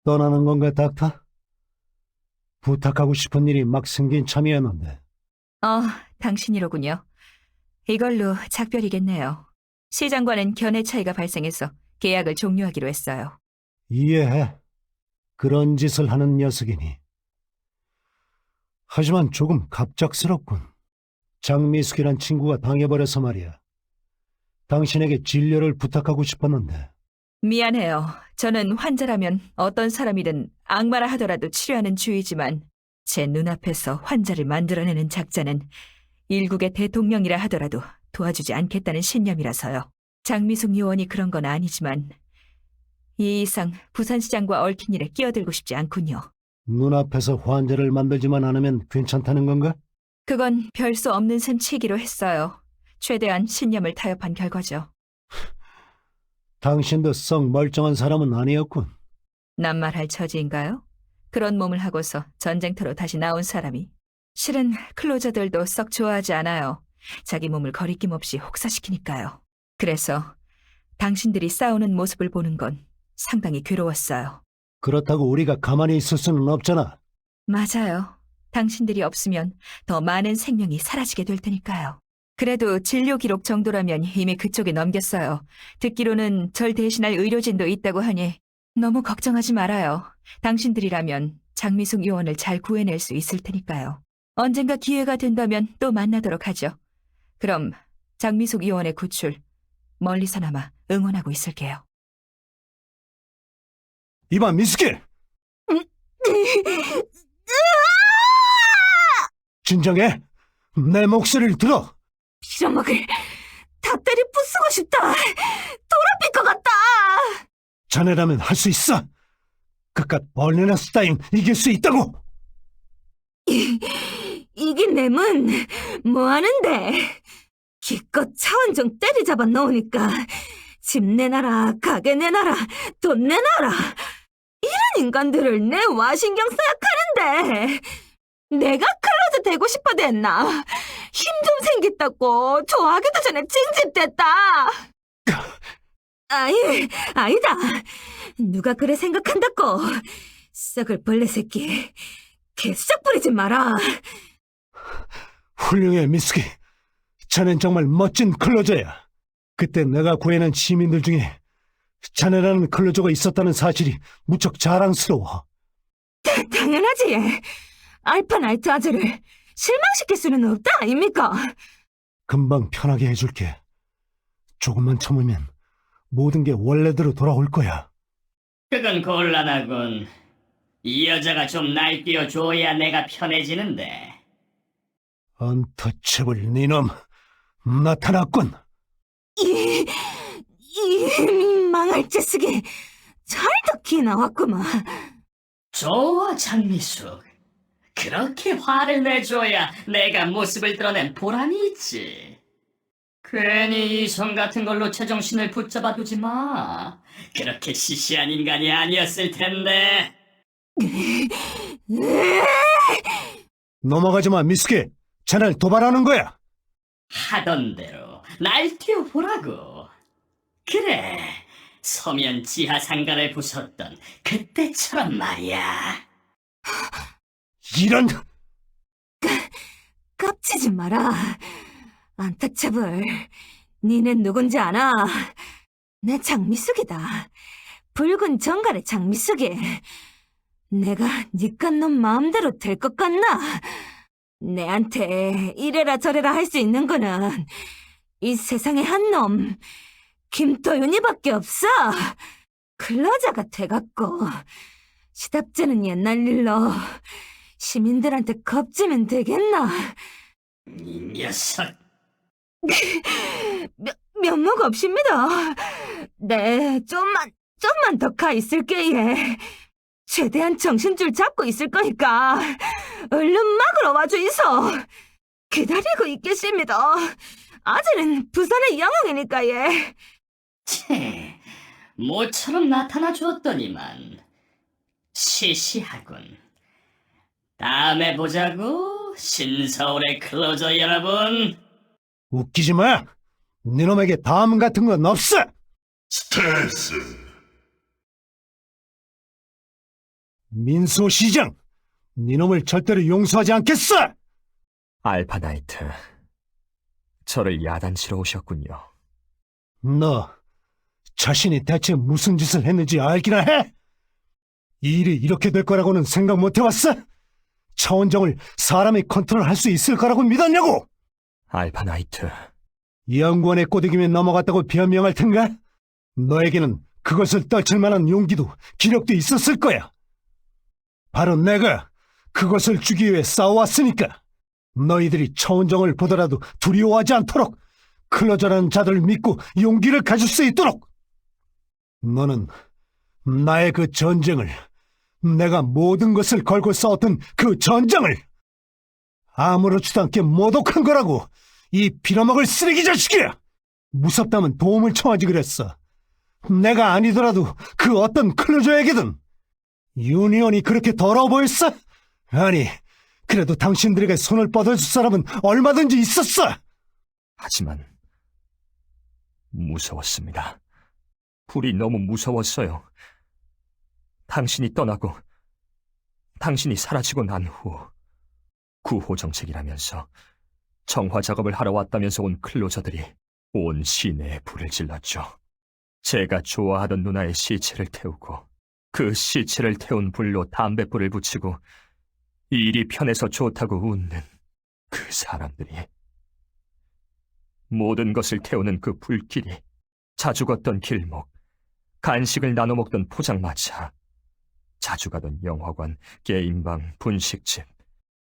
떠나는 건가, 닥터? 부탁하고 싶은 일이 막 생긴 참이었는데. 어, 당신이로군요. 이걸로 작별이겠네요. 시장과는 견해 차이가 발생해서 계약을 종료하기로 했어요. 이해해. 그런 짓을 하는 녀석이니. 하지만 조금 갑작스럽군. 장미숙이란 친구가 당해버려서 말이야. 당신에게 진료를 부탁하고 싶었는데. 미안해요. 저는 환자라면 어떤 사람이든 악마라 하더라도 치료하는 주의지만 제 눈앞에서 환자를 만들어내는 작자는 일국의 대통령이라 하더라도 도와주지 않겠다는 신념이라서요. 장미숙 요원이 그런 건 아니지만 이 이상 부산시장과 얽힌 일에 끼어들고 싶지 않군요. 눈앞에서 환자를 만들지만 않으면 괜찮다는 건가? 그건 별 수 없는 셈 치기로 했어요. 최대한 신념을 타협한 결과죠. 당신도 썩 멀쩡한 사람은 아니었군. 낱말할 처지인가요? 그런 몸을 하고서 전쟁터로 다시 나온 사람이. 실은 클로저들도 썩 좋아하지 않아요. 자기 몸을 거리낌 없이 혹사시키니까요. 그래서 당신들이 싸우는 모습을 보는 건 상당히 괴로웠어요. 그렇다고 우리가 가만히 있을 수는 없잖아. 맞아요. 당신들이 없으면 더 많은 생명이 사라지게 될 테니까요. 그래도 진료 기록 정도라면 이미 그쪽에 넘겼어요. 듣기로는 절 대신할 의료진도 있다고 하니 너무 걱정하지 말아요. 당신들이라면 장미숙 요원을 잘 구해낼 수 있을 테니까요. 언젠가 기회가 된다면 또 만나도록 하죠. 그럼 장미숙 요원의 구출 멀리서나마 응원하고 있을게요. 이봐, 미스키! 진정해! 내 목소리를 들어! 빌어먹을 다 때리 부수고 싶다. 돌아필 것 같다. 자네라면 할 수 있어! 그깟 벌레나스 따윈 이길 수 있다고! 이긴 셈은 뭐하는데? 기껏 차원종 때리잡아 놓으니까 집 내놔라, 가게 내놔라, 돈 내놔라. 이런 인간들을 내 와 신경 써야 하는데 내가 클로즈 되고 싶어 됐나? 힘 좀 생겼다고 좋아하기도 전에 징집됐다. 아니다. 누가 그래 생각한다고. 썩을 벌레 새끼. 개수작 부리지 마라. 훌륭해, 미스키. 자넨 정말 멋진 클로저야. 그때 내가 구해낸 시민들 중에 자네라는 클로저가 있었다는 사실이 무척 자랑스러워. 당연하지. 알파 나이트 아저를 실망시킬 수는 없다 아닙니까? 금방 편하게 해줄게. 조금만 참으면 모든 게 원래대로 돌아올 거야. 그건 곤란하군. 이 여자가 좀 날뛰어줘야 내가 편해지는데. 언터체블 니놈, 나타났군. 이 망할 자식이 잘도 기 나왔구만. 좋아, 장미숙. 그렇게 화를 내줘야 내가 모습을 드러낸 보람이 있지. 괜히 이성 같은 걸로 제정신을 붙잡아 두지 마. 그렇게 시시한 인간이 아니었을 텐데. 넘어가지 마, 미스키. 자네를 도발하는 거야. 하던 대로 날뛰어보라고. 그래, 서면 지하 상가를 부쉈던 그때처럼 말이야. 이런... 깝치지 마라. 안타차블. 니는 누군지 아나? 내 장미숙이다. 붉은 정갈의 장미숙이. 내가 니깟 놈 마음대로 될 것 같나? 내한테 이래라 저래라 할 수 있는 거는 이 세상에 한 놈, 김도윤이밖에 없어. 클로저가 돼갖고 시답제는 옛날 일로 시민들한테 겁주면 되겠나? 이 녀석. 면목 없습니다. 네, 좀만 더 가 있을게, 예. 최대한 정신줄 잡고 있을 거니까 얼른 막으러 와주이소. 기다리고 있겠습니다. 아재는 부산의 영웅이니까, 예. 채, 모처럼 나타나 주었더니만 시시하군. 다음에 보자고, 신서울의 클로저 여러분. 웃기지 마. 니놈에게 다음 같은 건 없어. 스텔스 민소 시장, 니놈을 절대로 용서하지 않겠어! 알파나이트, 저를 야단치러 오셨군요. 너 자신이 대체 무슨 짓을 했는지 알기나 해? 이 일이 이렇게 될 거라고는 생각 못 해봤어? 차원정을 사람이 컨트롤할 수 있을 거라고 믿었냐고! 알파나이트, 연구원의 꼬드김에 넘어갔다고 변명할 텐가? 너에게는 그것을 떨칠 만한 용기도 기력도 있었을 거야. 바로 내가 그것을 주기 위해 싸워왔으니까 너희들이 차원정을 보더라도 두려워하지 않도록 클로저라는 자들을 믿고 용기를 가질 수 있도록 너는 나의 그 전쟁을, 내가 모든 것을 걸고 싸웠던 그 전장을 아무렇지도 않게 모독한 거라고, 이 빌어먹을 쓰레기 자식이야! 무섭다면 도움을 청하지 그랬어. 내가 아니더라도 그 어떤 클로저에게든. 유니온이 그렇게 더러워 보였어? 아니, 그래도 당신들에게 손을 뻗어줄 사람은 얼마든지 있었어! 하지만 무서웠습니다. 불이 너무 무서웠어요. 당신이 떠나고 당신이 사라지고 난 후 구호 정책이라면서 정화 작업을 하러 왔다면서 온 클로저들이 온 시내에 불을 질렀죠. 제가 좋아하던 누나의 시체를 태우고 그 시체를 태운 불로 담뱃불을 붙이고 일이 편해서 좋다고 웃는 그 사람들이, 모든 것을 태우는 그 불길이, 자주 걷던 길목, 간식을 나눠 먹던 포장마차, 자주 가던 영화관, 게임방, 분식집,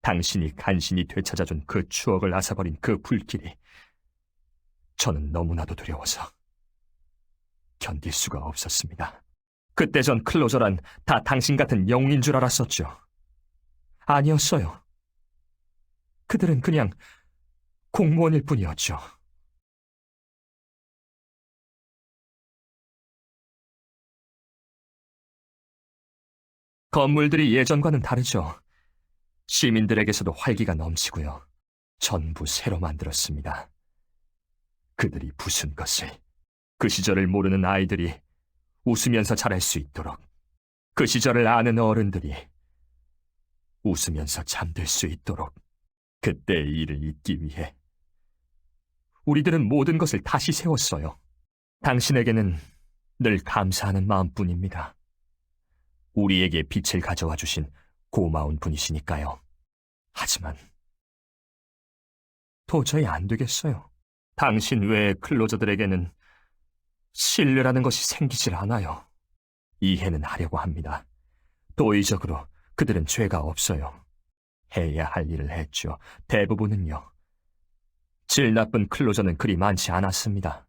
당신이 간신히 되찾아준 그 추억을 앗아버린 그 불길이 저는 너무나도 두려워서 견딜 수가 없었습니다. 그때 전 클로저란 다 당신 같은 영웅인 줄 알았었죠. 아니었어요. 그들은 그냥 공무원일 뿐이었죠. 건물들이 예전과는 다르죠. 시민들에게서도 활기가 넘치고요. 전부 새로 만들었습니다. 그들이 부순 것을, 그 시절을 모르는 아이들이 웃으면서 자랄 수 있도록, 그 시절을 아는 어른들이 웃으면서 잠들 수 있도록, 그때의 일을 잊기 위해 우리들은 모든 것을 다시 세웠어요. 당신에게는 늘 감사하는 마음뿐입니다. 우리에게 빛을 가져와 주신 고마운 분이시니까요. 하지만 도저히 안 되겠어요. 당신 외의 클로저들에게는 신뢰라는 것이 생기질 않아요. 이해는 하려고 합니다. 도의적으로 그들은 죄가 없어요. 해야 할 일을 했죠. 대부분은요. 질 나쁜 클로저는 그리 많지 않았습니다.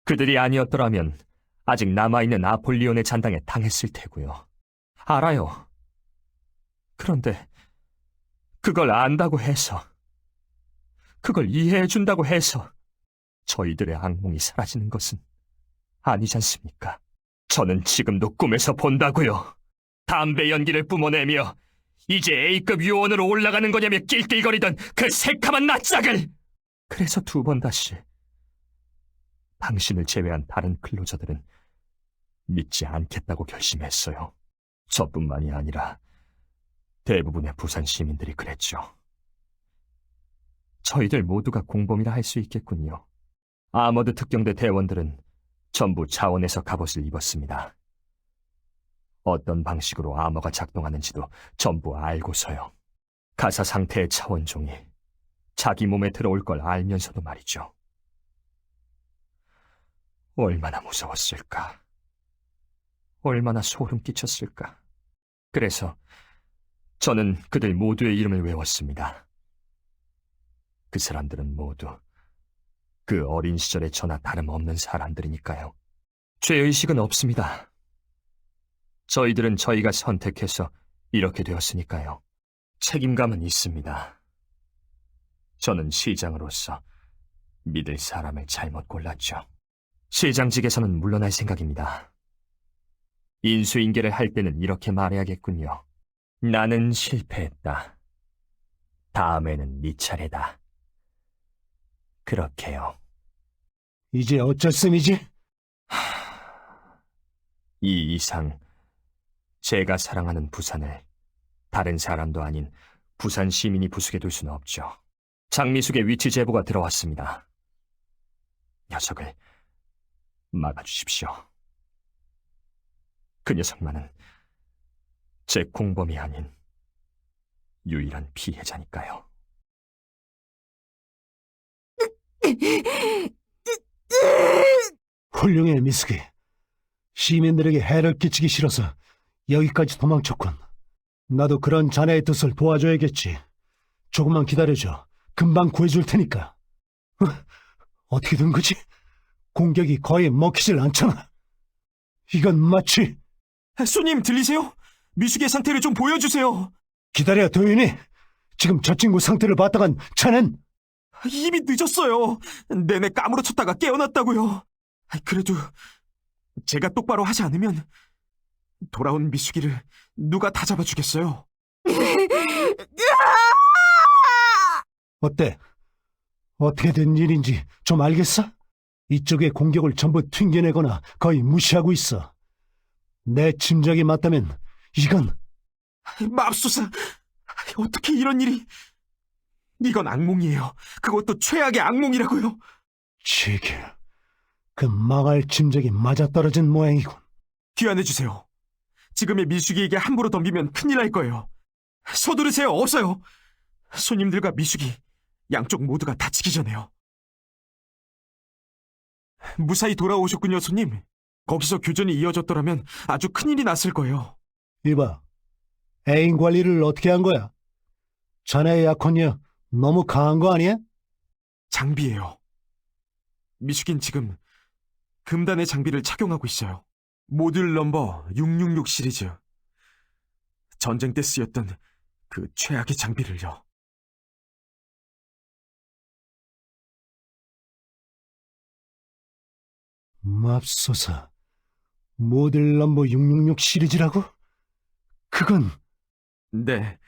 그들이 아니었더라면 아직 남아있는 아폴리온의 잔당에 당했을 테고요. 알아요. 그런데 그걸 안다고 해서, 그걸 이해해준다고 해서 저희들의 악몽이 사라지는 것은 아니지 않습니까? 저는 지금도 꿈에서 본다고요. 담배 연기를 뿜어내며 이제 A급 요원으로 올라가는 거냐며 낄낄거리던 그 새카만 낯짝을! 그래서 두 번 다시 당신을 제외한 다른 클로저들은 믿지 않겠다고 결심했어요. 저뿐만이 아니라 대부분의 부산 시민들이 그랬죠. 저희들 모두가 공범이라 할 수 있겠군요. 아머드 특경대 대원들은 전부 차원에서 갑옷을 입었습니다. 어떤 방식으로 아머가 작동하는지도 전부 알고서요. 가사 상태의 차원종이 자기 몸에 들어올 걸 알면서도 말이죠. 얼마나 무서웠을까. 얼마나 소름 끼쳤을까. 그래서 저는 그들 모두의 이름을 외웠습니다. 그 사람들은 모두 그 어린 시절의 저나 다름없는 사람들이니까요. 죄의식은 없습니다. 저희들은 저희가 선택해서 이렇게 되었으니까요. 책임감은 있습니다. 저는 시장으로서 믿을 사람을 잘못 골랐죠. 시장직에서는 물러날 생각입니다. 인수인계를 할 때는 이렇게 말해야겠군요. 나는 실패했다. 다음에는 네 차례다. 그렇게요. 이제 어쩔 셈이지? 이 이상 제가 사랑하는 부산을 다른 사람도 아닌 부산 시민이 부수게 둘 수는 없죠. 장미숙의 위치 제보가 들어왔습니다. 녀석을 막아주십시오. 그 녀석만은 제 공범이 아닌 유일한 피해자니까요. 훌륭해, 미숙이. 시민들에게 해를 끼치기 싫어서 여기까지 도망쳤군. 나도 그런 자네의 뜻을 도와줘야겠지. 조금만 기다려줘. 금방 구해줄 테니까. 어떻게 된 거지? 공격이 거의 먹히질 않잖아. 이건 마치... 손님 들리세요? 미숙의 상태를 좀 보여주세요. 기다려, 도윤이. 지금 저 친구 상태를 봤다간 자넨... 이미 늦었어요. 내내 까무러쳤다가 깨어났다고요. 그래도 제가 똑바로 하지 않으면 돌아온 미숙이를 누가 다 잡아주겠어요. 어때? 어떻게 된 일인지 좀 알겠어? 이쪽의 공격을 전부 튕겨내거나 거의 무시하고 있어. 내 짐작이 맞다면 이건... 맙소사, 어떻게 이런 일이... 이건 악몽이에요. 그것도 최악의 악몽이라고요. 지길, 그 망할 짐작이 맞아떨어진 모양이군. 귀환해주세요. 지금의 미숙이에게 함부로 덤비면 큰일 날 거예요. 서두르세요, 어서요. 손님들과 미숙이 양쪽 모두가 다치기 전에요. 무사히 돌아오셨군요, 손님. 거기서 교전이 이어졌더라면 아주 큰일이 났을 거예요. 이봐, 애인 관리를 어떻게 한 거야? 자네의 약혼녀 너무 강한 거 아니야? 장비예요. 미숙인 지금 금단의 장비를 착용하고 있어요. 모듈 넘버 666 시리즈. 전쟁 때 쓰였던 그 최악의 장비를요. 맙소사, 모델 넘버 666 시리즈라고? 그건... 네,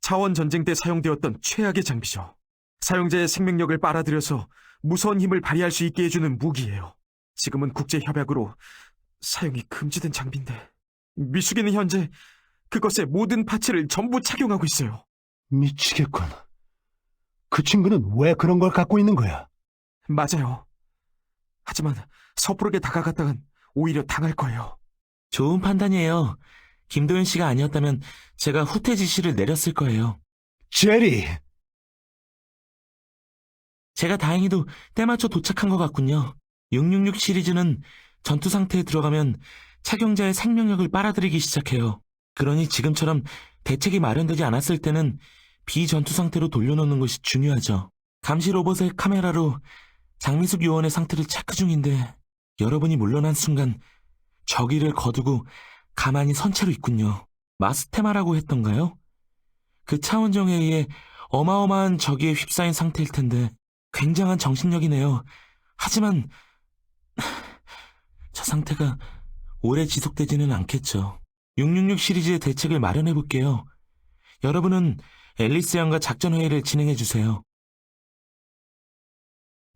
차원 전쟁 때 사용되었던 최악의 장비죠. 사용자의 생명력을 빨아들여서 무서운 힘을 발휘할 수 있게 해주는 무기예요. 지금은 국제협약으로 사용이 금지된 장비인데 미숙이는 현재 그것의 모든 파츠를 전부 착용하고 있어요. 미치겠군. 그 친구는 왜 그런 걸 갖고 있는 거야? 맞아요. 하지만 섣부르게 다가갔다간 오히려 당할 거예요. 좋은 판단이에요. 김도현 씨가 아니었다면 제가 후퇴 지시를 내렸을 거예요. 제리! 제가 다행히도 때맞춰 도착한 것 같군요. 666 시리즈는 전투 상태에 들어가면 착용자의 생명력을 빨아들이기 시작해요. 그러니 지금처럼 대책이 마련되지 않았을 때는 비전투 상태로 돌려놓는 것이 중요하죠. 감시 로봇의 카메라로 장미숙 요원의 상태를 체크 중인데 여러분이 물러난 순간 저기를 거두고 가만히 선 채로 있군요. 마스테마라고 했던가요? 그 차원정에 의해 어마어마한 적기에 휩싸인 상태일 텐데 굉장한 정신력이네요. 하지만 저 상태가 오래 지속되지는 않겠죠. 666 시리즈의 대책을 마련해볼게요. 여러분은 앨리스 양과 작전 회의를 진행해주세요.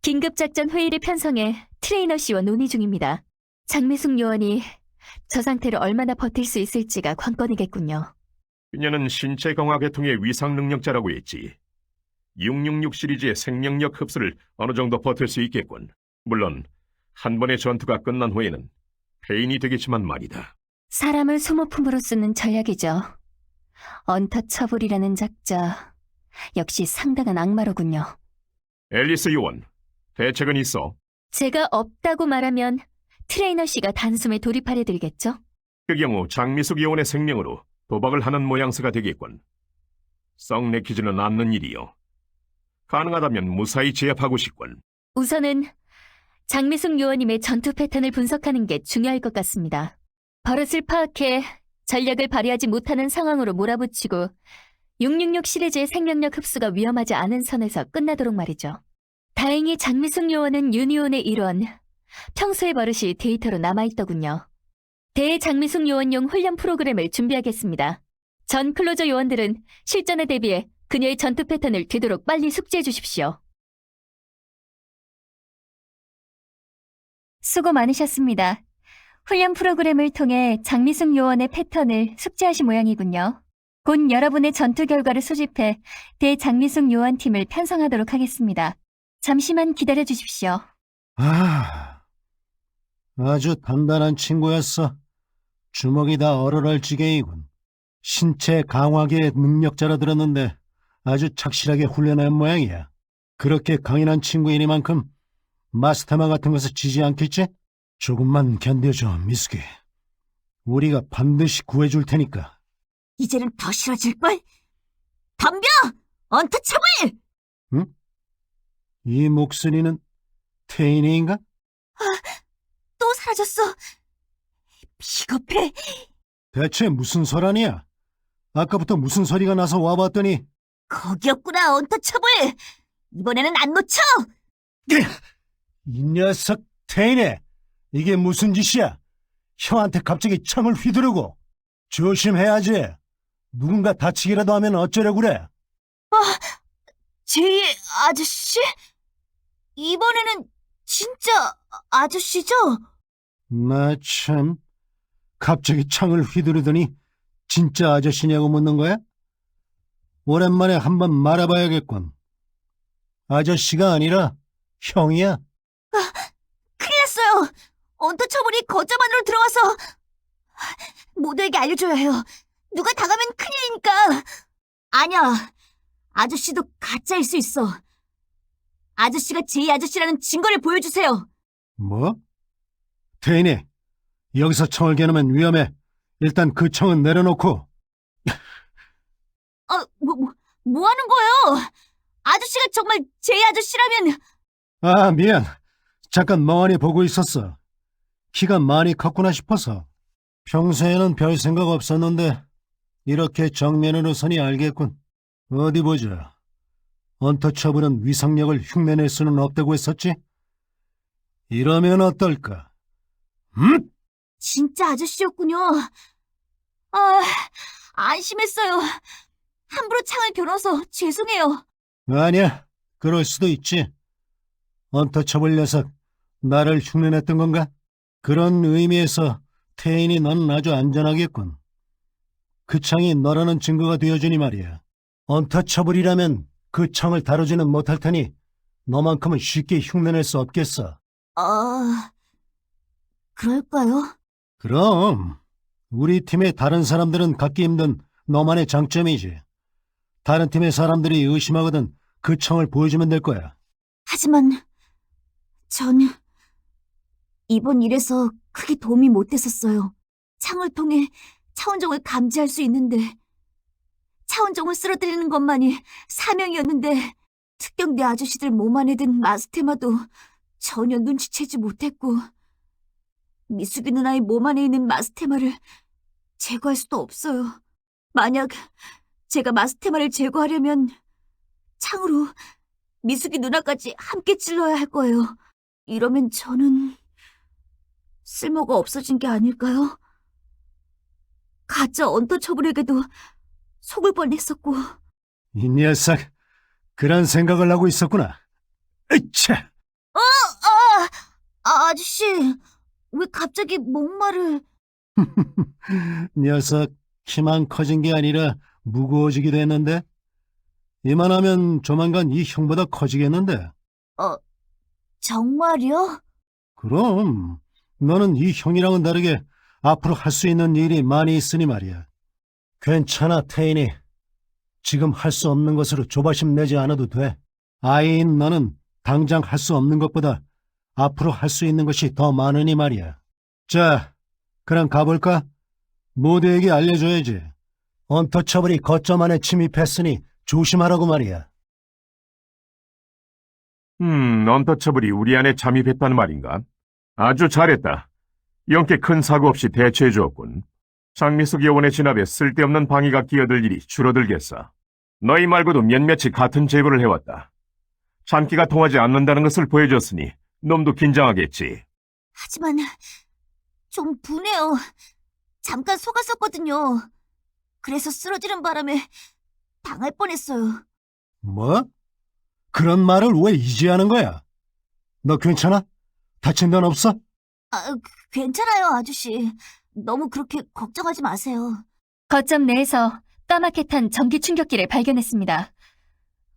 긴급작전 회의를 편성해 트레이너 씨와 논의 중입니다. 장미숙 요원이 저 상태를 얼마나 버틸 수 있을지가 관건이겠군요. 그녀는 신체 강화 계통의 위상 능력자라고 했지. 666 시리즈의 생명력 흡수를 어느 정도 버틸 수 있겠군. 물론 한 번의 전투가 끝난 후에는 폐인이 되겠지만 말이다. 사람을 소모품으로 쓰는 전략이죠. 언터처블이라는 작자, 역시 상당한 악마로군요. 앨리스 요원, 대책은 있어. 제가 없다고 말하면 트레이너 씨가 단숨에 돌입하려 들겠죠? 그 경우 장미숙 요원의 생명으로 도박을 하는 모양새가 되겠군. 썩 내키지는 않는 일이요. 가능하다면 무사히 제압하고 싶군. 우선은 장미숙 요원님의 전투 패턴을 분석하는 게 중요할 것 같습니다. 버릇을 파악해 전략을 발휘하지 못하는 상황으로 몰아붙이고 666 시리즈의 생명력 흡수가 위험하지 않은 선에서 끝나도록 말이죠. 다행히 장미숙 요원은 유니온의 일원, 평소의 버릇이 데이터로 남아있더군요. 대장미숙 요원용 훈련 프로그램을 준비하겠습니다. 전 클로저 요원들은 실전에 대비해 그녀의 전투 패턴을 되도록 빨리 숙지해 주십시오. 수고 많으셨습니다. 훈련 프로그램을 통해 장미숙 요원의 패턴을 숙지하신 모양이군요. 곧 여러분의 전투 결과를 수집해 대장미숙 요원팀을 편성하도록 하겠습니다. 잠시만 기다려 주십시오. 아주 단단한 친구였어. 주먹이 다 얼얼할 지경이군. 신체 강화계의 능력자라 들었는데 아주 착실하게 훈련한 모양이야. 그렇게 강인한 친구이니만큼 마스터마 같은 것을 지지 않겠지? 조금만 견뎌줘, 미숙이. 우리가 반드시 구해줄 테니까. 이제는 더 싫어질걸? 덤벼! 언터처블! 이 목소리는 테이네인가? 또 사라졌어. 비겁해. 대체 무슨 소란이야? 아까부터 무슨 소리가 나서 와봤더니 거기였구나, 언터처블! 이번에는 안 놓쳐! 이 녀석 테이네! 이게 무슨 짓이야? 형한테 갑자기 창을 휘두르고. 조심해야지. 누군가 다치기라도 하면 어쩌려고 그래? 제이 아저씨? 이번에는 진짜 아저씨죠? 나 참, 갑자기 창을 휘두르더니 진짜 아저씨냐고 묻는 거야? 오랜만에 한번 말해봐야겠군. 아저씨가 아니라 형이야. 큰일 났어요. 언터처블이 거점 안으로 들어와서 모두에게 알려줘야 해요. 누가 당하면 큰일이니까. 아니야. 아저씨도 가짜일 수 있어. 아저씨가 제이 아저씨라는 증거를 보여주세요. 뭐? 테이네, 여기서 청을 겨누면 위험해. 일단 그 청은 내려놓고. 뭐 하는 거예요? 아저씨가 정말 제이 아저씨라면. 아, 미안. 잠깐 멍하니 보고 있었어. 키가 많이 컸구나 싶어서. 평소에는 별 생각 없었는데 이렇게 정면으로 서니 알겠군. 어디 보자. 언터처블은 위상력을 흉내낼 수는 없다고 했었지? 이러면 어떨까? 진짜 아저씨였군요. 안심했어요. 함부로 창을 겨눠서 죄송해요. 아니야, 그럴 수도 있지. 언터처블 녀석, 나를 흉내냈던 건가? 그런 의미에서 태인이 넌 아주 안전하겠군. 그 창이 너라는 증거가 되어주니 말이야. 언터처블이라면 그 창을 다루지는 못할 테니 너만큼은 쉽게 흉내낼 수 없겠어. 그럴까요? 그럼 우리 팀의 다른 사람들은 갖기 힘든 너만의 장점이지. 다른 팀의 사람들이 의심하거든 그 창을 보여주면 될 거야. 하지만 전 이번 일에서 크게 도움이 못 됐었어요. 창을 통해 차원종을 감지할 수 있는데 차원종을 쓰러뜨리는 것만이 사명이었는데 특경대 아저씨들 몸 안에 든 마스테마도 전혀 눈치채지 못했고 미숙이 누나의 몸 안에 있는 마스테마를 제거할 수도 없어요. 만약 제가 마스테마를 제거하려면 창으로 미숙이 누나까지 함께 찔러야 할 거예요. 이러면 저는 쓸모가 없어진 게 아닐까요? 가짜 언터처블에게도 속을 뻔했었고. 이 녀석, 그런 생각을 하고 있었구나. 으차! 아저씨, 왜 갑자기 목마를... 녀석, 키만 커진 게 아니라 무거워지기도 했는데? 이만하면 조만간 이 형보다 커지겠는데? 정말요? 그럼, 너는 이 형이랑은 다르게 앞으로 할 수 있는 일이 많이 있으니 말이야. 괜찮아, 태인이. 지금 할 수 없는 것으로 조바심 내지 않아도 돼. 아이인 너는 당장 할 수 없는 것보다 앞으로 할 수 있는 것이 더 많으니 말이야. 자, 그럼 가볼까? 모두에게 알려줘야지. 언터처블이 거점 안에 침입했으니 조심하라고 말이야. 언터처블이 우리 안에 잠입했다는 말인가? 아주 잘했다. 영께 큰 사고 없이 대처해 주었군. 장미숙 요원의 진압에 쓸데없는 방해가 끼어들 일이 줄어들겠어. 너희 말고도 몇몇이 같은 제보를 해왔다. 장기가 통하지 않는다는 것을 보여줬으니 놈도 긴장하겠지. 하지만 좀 분해요. 잠깐 속았었거든요. 그래서 쓰러지는 바람에 당할 뻔했어요. 뭐? 그런 말을 왜 이제 하는 거야? 너 괜찮아? 다친 데는 없어? 괜찮아요, 아저씨. 너무 그렇게 걱정하지 마세요. 거점 내에서 까맣게 탄 전기 충격기를 발견했습니다.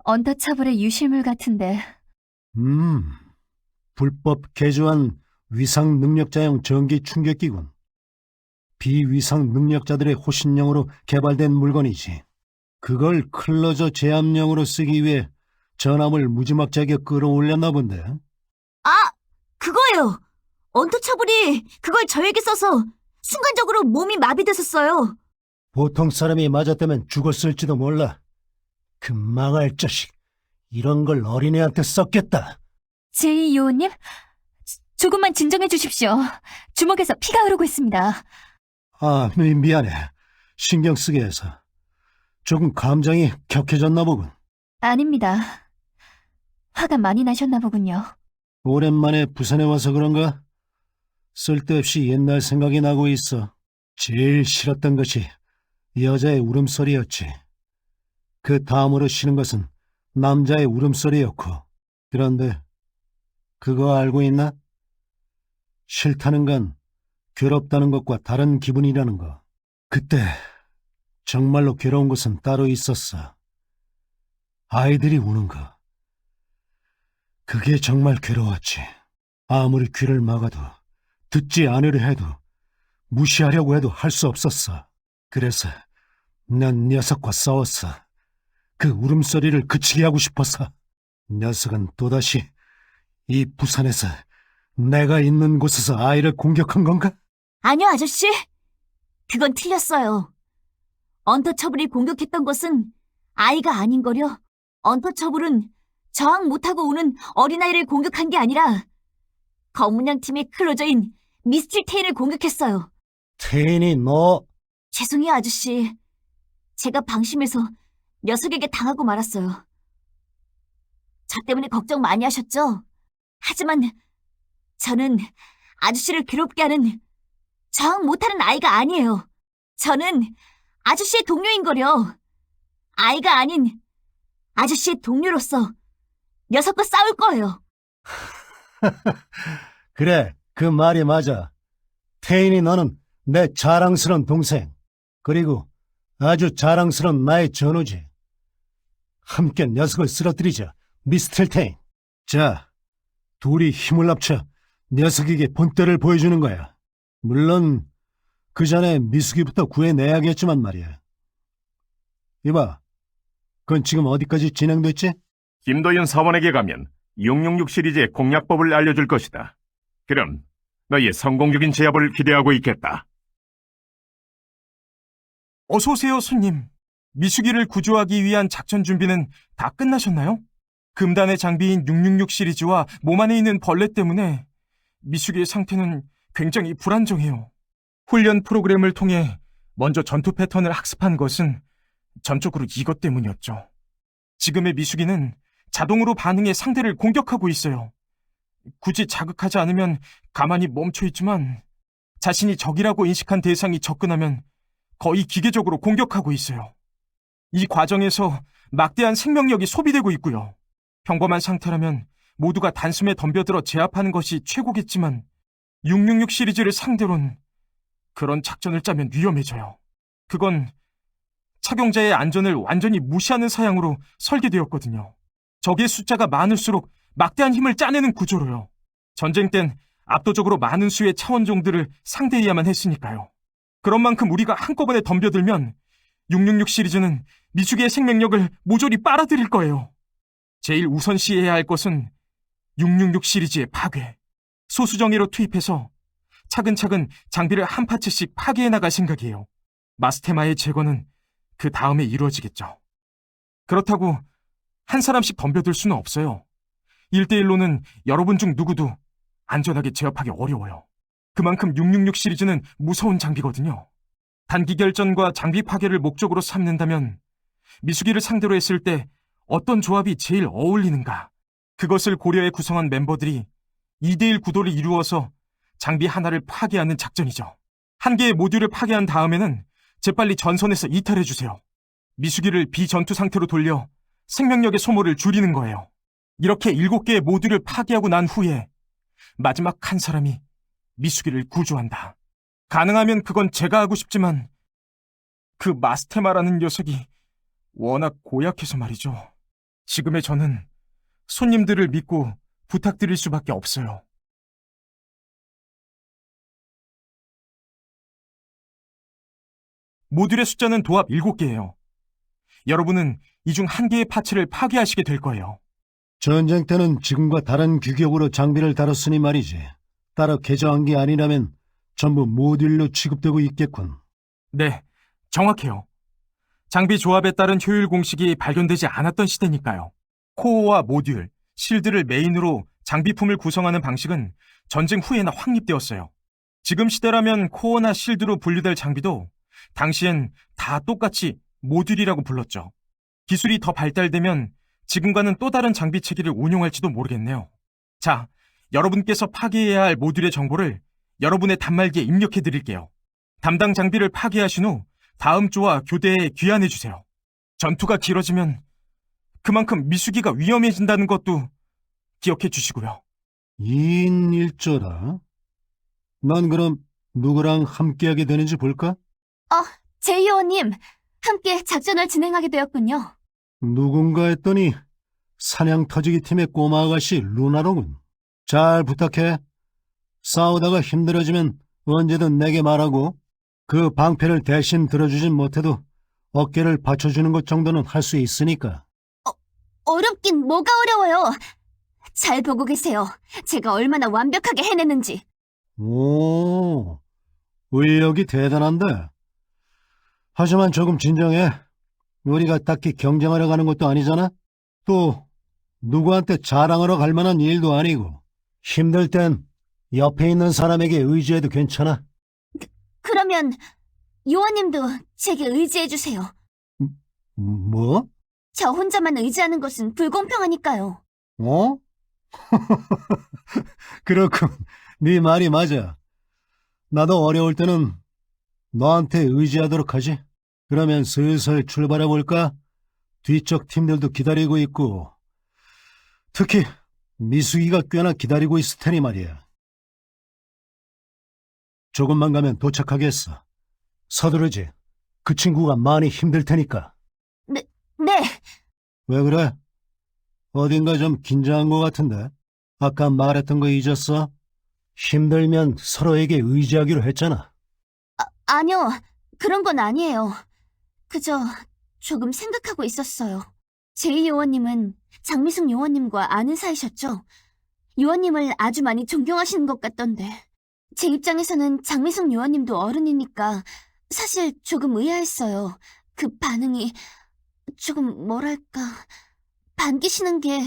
언터처블의 유실물 같은데 불법 개조한 위상 능력자용 전기 충격기군. 비위상 능력자들의 호신용으로 개발된 물건이지. 그걸 클로저 제압용으로 쓰기 위해 전함을 무지막지하게 끌어올렸나 본데. 그거예요. 언터처블이 그걸 저에게 써서 순간적으로 몸이 마비됐었어요. 보통 사람이 맞았다면 죽었을지도 몰라. 그 망할 자식. 이런 걸 어린애한테 썼겠다. 제이 요원님, 조금만 진정해 주십시오. 주먹에서 피가 흐르고 있습니다. 미안해. 신경 쓰게 해서. 조금 감정이 격해졌나 보군. 아닙니다. 화가 많이 나셨나 보군요. 오랜만에 부산에 와서 그런가? 쓸데없이 옛날 생각이 나고 있어. 제일 싫었던 것이 여자의 울음소리였지. 그 다음으로 싫은 것은 남자의 울음소리였고. 그런데 그거 알고 있나? 싫다는 건 괴롭다는 것과 다른 기분이라는 거. 그때 정말로 괴로운 것은 따로 있었어. 아이들이 우는 거. 그게 정말 괴로웠지. 아무리 귀를 막아도, 듣지 않으려 해도, 무시하려고 해도 할 수 없었어. 그래서 난 녀석과 싸웠어. 그 울음소리를 그치게 하고 싶어서. 녀석은 또다시 이 부산에서 내가 있는 곳에서 아이를 공격한 건가? 아니요, 아저씨. 그건 틀렸어요. 언터처블이 공격했던 것은 아이가 아닌 거려. 언터처블은 저항 못하고 우는 어린아이를 공격한 게 아니라 검문양 팀의 클로저인 미스틸 테인을 공격했어요. 테인이 너... 죄송해요, 아저씨. 제가 방심해서 녀석에게 당하고 말았어요. 저 때문에 걱정 많이 하셨죠? 하지만 저는 아저씨를 괴롭게 하는 저항 못하는 아이가 아니에요. 저는 아저씨의 동료인 거려. 아이가 아닌 아저씨의 동료로서 녀석과 싸울 거예요. 그래, 그 말이 맞아. 테인이 너는 내 자랑스러운 동생, 그리고 아주 자랑스러운 나의 전우지. 함께 녀석을 쓰러뜨리자, 미스틸 테인. 자, 둘이 힘을 합쳐 녀석에게 본때를 보여주는 거야. 물론 그 전에 미숙이부터 구해내야겠지만 말이야. 이봐, 그건 지금 어디까지 진행됐지? 김도윤 사원에게 가면 666 시리즈의 공략법을 알려줄 것이다. 그럼 너희의 성공적인 제압을 기대하고 있겠다. 어서 오세요, 손님. 미숙이를 구조하기 위한 작전 준비는 다 끝나셨나요? 금단의 장비인 666 시리즈와 몸 안에 있는 벌레 때문에 미숙이의 상태는 굉장히 불안정해요. 훈련 프로그램을 통해 먼저 전투 패턴을 학습한 것은 전적으로 이것 때문이었죠. 지금의 미숙이는 자동으로 반응해 상대를 공격하고 있어요. 굳이 자극하지 않으면 가만히 멈춰 있지만 자신이 적이라고 인식한 대상이 접근하면 거의 기계적으로 공격하고 있어요. 이 과정에서 막대한 생명력이 소비되고 있고요. 평범한 상태라면 모두가 단숨에 덤벼들어 제압하는 것이 최고겠지만 666 시리즈를 상대로는 그런 작전을 짜면 위험해져요. 그건 착용자의 안전을 완전히 무시하는 사양으로 설계되었거든요. 적의 숫자가 많을수록 막대한 힘을 짜내는 구조로요. 전쟁 땐 압도적으로 많은 수의 차원종들을 상대해야만 했으니까요. 그런 만큼 우리가 한꺼번에 덤벼들면 666 시리즈는 미숙이의 생명력을 모조리 빨아들일 거예요. 제일 우선시해야 할 것은 666 시리즈의 파괴. 소수정예로 투입해서 차근차근 장비를 한 파츠씩 파괴해 나갈 생각이에요. 마스테마의 제거는 그 다음에 이루어지겠죠. 그렇다고 한 사람씩 덤벼들 수는 없어요. 1대1로는 여러분 중 누구도 안전하게 제압하기 어려워요. 그만큼 666 시리즈는 무서운 장비거든요. 단기 결전과 장비 파괴를 목적으로 삼는다면 미숙이를 상대로 했을 때 어떤 조합이 제일 어울리는가, 그것을 고려해 구성한 멤버들이 2대1 구도를 이루어서 장비 하나를 파괴하는 작전이죠. 한 개의 모듈을 파괴한 다음에는 재빨리 전선에서 이탈해주세요. 미숙이를 비전투 상태로 돌려 생명력의 소모를 줄이는 거예요. 이렇게 7개의 모듈을 파괴하고 난 후에 마지막 한 사람이 미숙이를 구조한다. 가능하면 그건 제가 하고 싶지만 그 마스테마라는 녀석이 워낙 고약해서 말이죠. 지금의 저는 손님들을 믿고 부탁드릴 수밖에 없어요. 모듈의 숫자는 도합 7개예요. 여러분은 이 중 한 개의 파츠를 파괴하시게 될 거예요. 전쟁 때는 지금과 다른 규격으로 장비를 다뤘으니 말이지. 따로 개조한 게 아니라면 전부 모듈로 취급되고 있겠군. 네, 정확해요. 장비 조합에 따른 효율 공식이 발견되지 않았던 시대니까요. 코어와 모듈, 실드를 메인으로 장비품을 구성하는 방식은 전쟁 후에나 확립되었어요. 지금 시대라면 코어나 실드로 분류될 장비도 당시엔 다 똑같이 모듈이라고 불렀죠. 기술이 더 발달되면 지금과는 또 다른 장비 체계를 운용할지도 모르겠네요. 자, 여러분께서 파괴해야 할 모듈의 정보를 여러분의 단말기에 입력해 드릴게요. 담당 장비를 파괴하신 후 다음 조와 교대에 귀환해 주세요. 전투가 길어지면 그만큼 미숙이가 위험해진다는 것도 기억해 주시고요. 2인 1조라. 난 그럼 누구랑 함께하게 되는지 볼까? 제이요원님, 함께 작전을 진행하게 되었군요. 누군가 했더니 사냥 터지기 팀의 꼬마 아가씨 루나로군. 잘 부탁해. 싸우다가 힘들어지면 언제든 내게 말하고 그 방패를 대신 들어주진 못해도 어깨를 받쳐주는 것 정도는 할 수 있으니까. 어렵긴 뭐가 어려워요. 잘 보고 계세요. 제가 얼마나 완벽하게 해내는지. 오, 의력이 대단한데. 하지만 조금 진정해. 우리가 딱히 경쟁하러 가는 것도 아니잖아? 또 누구한테 자랑하러 갈 만한 일도 아니고. 힘들 땐 옆에 있는 사람에게 의지해도 괜찮아. 그러면 요원님도 제게 의지해주세요. 뭐? 저 혼자만 의지하는 것은 불공평하니까요. 어? 그렇군. 네 말이 맞아. 나도 어려울 때는 너한테 의지하도록 하지. 그러면 슬슬 출발해볼까? 뒤쪽 팀들도 기다리고 있고, 특히 미숙이가 꽤나 기다리고 있을 테니 말이야. 조금만 가면 도착하겠어. 서두르지. 그 친구가 많이 힘들 테니까. 네. 왜 그래? 어딘가 좀 긴장한 것 같은데? 아까 말했던 거 잊었어? 힘들면 서로에게 의지하기로 했잖아. 아니요. 그런 건 아니에요. 그저 조금 생각하고 있었어요. 제이 요원님은 장미숙 요원님과 아는 사이셨죠? 요원님을 아주 많이 존경하시는 것 같던데. 제 입장에서는 장미숙 요원님도 어른이니까 사실 조금 의아했어요. 그 반응이 조금 뭐랄까 반기시는 게.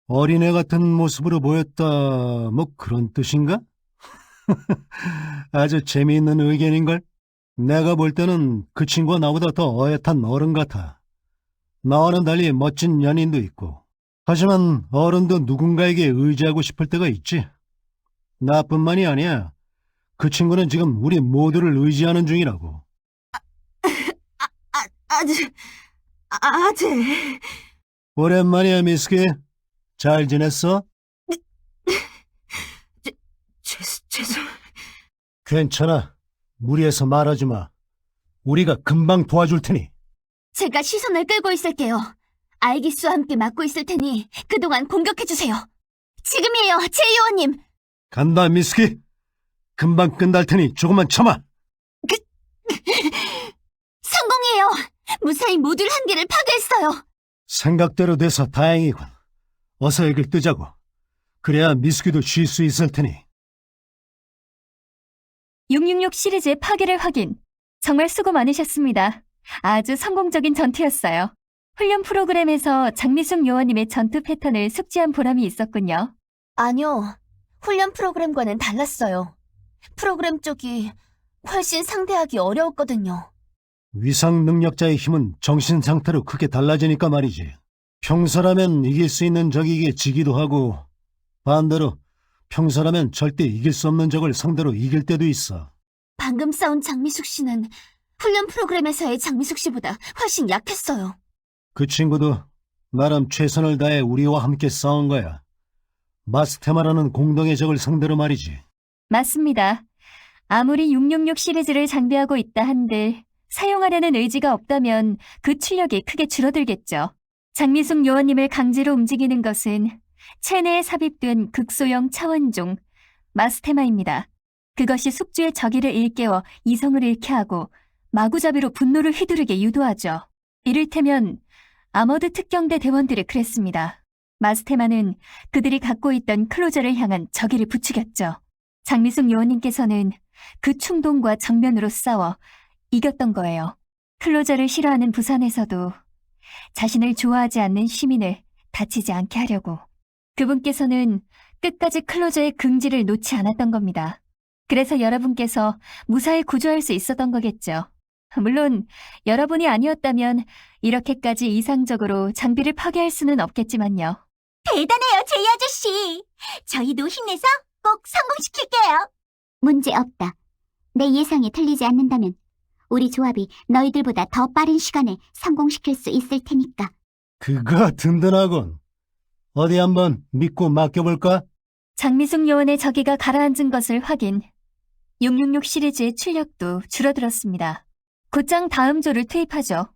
어린애 같은 모습으로 보였다, 뭐 그런 뜻인가? 아주 재미있는 의견인걸? 내가 볼 때는 그 친구가 나보다 더 어엿한 어른 같아. 나와는 달리 멋진 연인도 있고. 하지만 어른도 누군가에게 의지하고 싶을 때가 있지. 나뿐만이 아니야. 그 친구는 지금 우리 모두를 의지하는 중이라고. 아재. 오랜만이야, 미스키. 잘 지냈어? 죄송. 괜찮아. 무리해서 말하지 마. 우리가 금방 도와줄 테니. 제가 시선을 끌고 있을게요. 알기스와 함께 맡고 있을 테니 그동안 공격해주세요. 지금이에요, 제이 요원님. 간다, 미스키. 금방 끝날 테니 조금만 참아. 성공이에요. 무사히 모듈 한 개를 파괴했어요. 생각대로 돼서 다행이군. 어서 액을 뜨자고. 그래야 미스키도 쉴 수 있을 테니. 666 시리즈의 파괴를 확인. 정말 수고 많으셨습니다. 아주 성공적인 전투였어요. 훈련 프로그램에서 장미숙 요원님의 전투 패턴을 숙지한 보람이 있었군요. 아니요. 훈련 프로그램과는 달랐어요. 프로그램 쪽이 훨씬 상대하기 어려웠거든요. 위상 능력자의 힘은 정신 상태로 크게 달라지니까 말이지. 평소라면 이길 수 있는 적에게 지기도 하고, 반대로 평소라면 절대 이길 수 없는 적을 상대로 이길 때도 있어. 방금 싸운 장미숙 씨는 훈련 프로그램에서의 장미숙 씨보다 훨씬 약했어요. 그 친구도 나름 최선을 다해 우리와 함께 싸운 거야. 마스테마라는 공동의 적을 상대로 말이지. 맞습니다. 아무리 666 시리즈를 장비하고 있다 한들 사용하려는 의지가 없다면 그 출력이 크게 줄어들겠죠. 장미숙 요원님을 강제로 움직이는 것은 체내에 삽입된 극소형 차원종 마스테마입니다. 그것이 숙주의 저기를 일깨워 이성을 잃게 하고 마구잡이로 분노를 휘두르게 유도하죠. 이를테면 아머드 특경대 대원들이 그랬습니다. 마스테마는 그들이 갖고 있던 클로저를 향한 저기를 부추겼죠. 장미숙 요원님께서는 그 충동과 정면으로 싸워 이겼던 거예요. 클로저를 싫어하는 부산에서도 자신을 좋아하지 않는 시민을 다치지 않게 하려고. 그분께서는 끝까지 클로저의 긍지를 놓지 않았던 겁니다. 그래서 여러분께서 무사히 구조할 수 있었던 거겠죠. 물론 여러분이 아니었다면 이렇게까지 이상적으로 장비를 파괴할 수는 없겠지만요. 대단해요, 제이 아저씨. 저희도 힘내서 꼭 성공시킬게요. 문제 없다. 내 예상이 틀리지 않는다면 우리 조합이 너희들보다 더 빠른 시간에 성공시킬 수 있을 테니까. 그거 든든하군. 어디 한번 믿고 맡겨볼까? 장미숙 요원의 저기가 가라앉은 것을 확인. 666 시리즈의 출력도 줄어들었습니다. 곧장 다음 조를 투입하죠.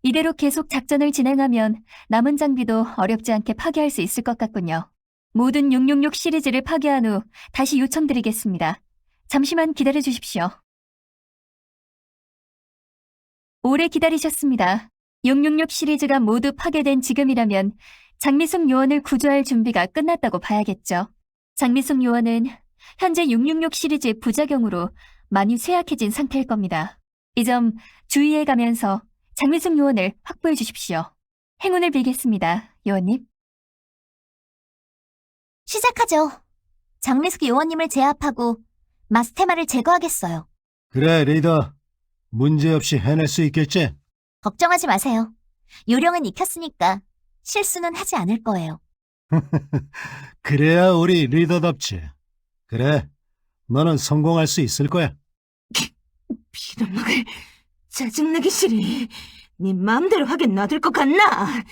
이대로 계속 작전을 진행하면 남은 장비도 어렵지 않게 파괴할 수 있을 것 같군요. 모든 666 시리즈를 파괴한 후 다시 요청드리겠습니다. 잠시만 기다려 주십시오. 오래 기다리셨습니다. 666 시리즈가 모두 파괴된 지금이라면 장미숙 요원을 구조할 준비가 끝났다고 봐야겠죠. 장미숙 요원은 현재 666 시리즈의 부작용으로 많이 쇠약해진 상태일 겁니다. 이 점 주의해 가면서 장미숙 요원을 확보해 주십시오. 행운을 빌겠습니다, 요원님. 시작하죠. 장미숙 요원님을 제압하고 마스테마를 제거하겠어요. 그래, 리더. 문제없이 해낼 수 있겠지? 걱정하지 마세요. 요령은 익혔으니까 실수는 하지 않을 거예요. 그래야 우리 리더답지. 그래, 너는 성공할 수 있을 거야. 빌어먹을 짜증나기 싫이. 네 마음대로 하게 놔둘 것 같나?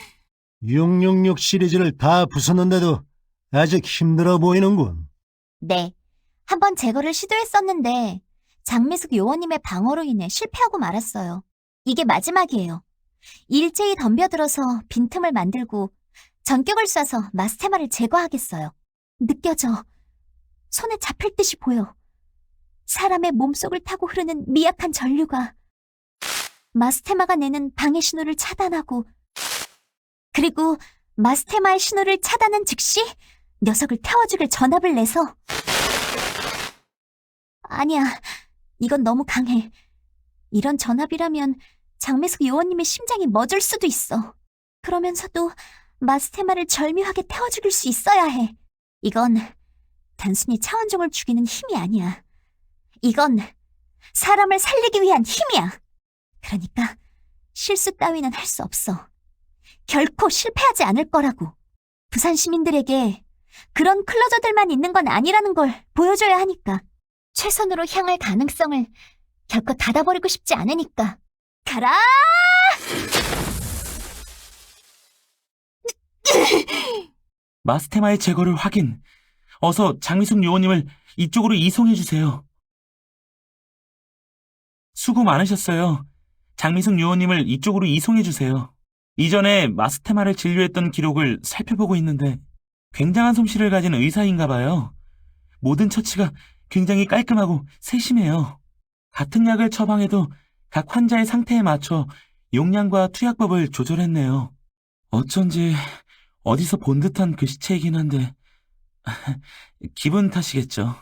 666 시리즈를 다 부쉈는데도 아직 힘들어 보이는군. 네. 한번 제거를 시도했었는데 장미숙 요원님의 방어로 인해 실패하고 말았어요. 이게 마지막이에요. 일제히 덤벼들어서 빈틈을 만들고 전격을 쏴서 마스테마를 제거하겠어요. 느껴져. 손에 잡힐 듯이 보여. 사람의 몸속을 타고 흐르는 미약한 전류가 마스테마가 내는 방해 신호를 차단하고, 그리고 마스테마의 신호를 차단한 즉시 녀석을 태워주길 전압을 내서. 아니야, 이건 너무 강해. 이런 전압이라면 장미숙 요원님의 심장이 멎을 수도 있어. 그러면서도 마스테마를 절묘하게 태워죽일 수 있어야 해. 이건 단순히 차원종을 죽이는 힘이 아니야. 이건 사람을 살리기 위한 힘이야. 그러니까 실수 따위는 할 수 없어. 결코 실패하지 않을 거라고. 부산 시민들에게 그런 클로저들만 있는 건 아니라는 걸 보여줘야 하니까. 최선으로 향할 가능성을 결코 닫아버리고 싶지 않으니까. 가라! 마스테마의 제거를 확인. 어서 장미숙 요원님을 이쪽으로 이송해주세요. 수고 많으셨어요. 장미숙 요원님을 이쪽으로 이송해주세요. 이전에 마스테마를 진료했던 기록을 살펴보고 있는데 굉장한 솜씨를 가진 의사인가 봐요. 모든 처치가 굉장히 깔끔하고 세심해요. 같은 약을 처방해도 각 환자의 상태에 맞춰 용량과 투약법을 조절했네요. 어쩐지 어디서 본 듯한 그 시체이긴 한데 기분 탓이겠죠.